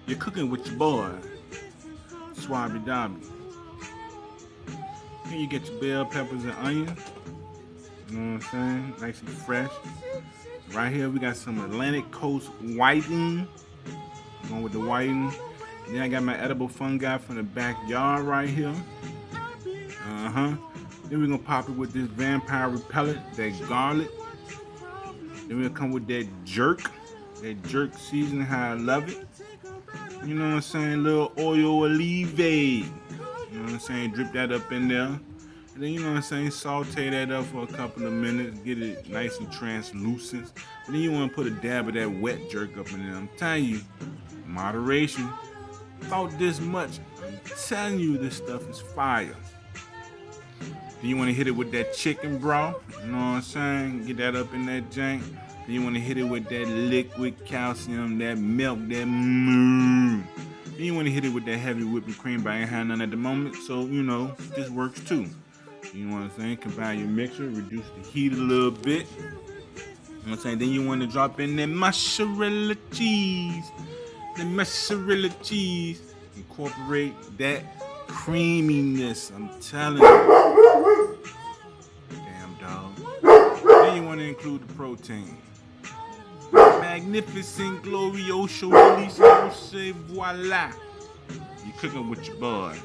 You're cooking with your boy, Swabby Dobby. Here you get your bell peppers and onions. You know what I'm saying? Nice and fresh. Right here we got some Atlantic Coast whiting. Going with the whiting. And then I got my edible fungi from the backyard right here. Then we're gonna pop it with this vampire repellent, that garlic. Then we'll come with that jerk seasoning how I love it. You know what I'm saying? Little oil olive. You know what I'm saying? Drip that up in there. And then, you know what I'm saying? Saute that up for a couple of minutes. Get it nice and translucent. And then you want to put a dab of that wet jerk up in there. I'm telling you, moderation. About this much. I'm telling you, this stuff is fire. Then you want to hit it with that chicken broth. You know what I'm saying? Get that up in that jank. Then you want to hit it with that liquid calcium, that milk, that Then you want to hit it with that heavy whipping cream, but I ain't had none at the moment. So, you know, this works too. You know what I'm saying? Combine your mixture, reduce the heat a little bit. You know what I'm saying? Then you want to drop in that mozzarella cheese. The mozzarella cheese. Incorporate that creaminess. I'm telling you. Damn dog. Then you want to include the protein. Magnificent, glorioso, delicioso, voila. You cooking with your boy.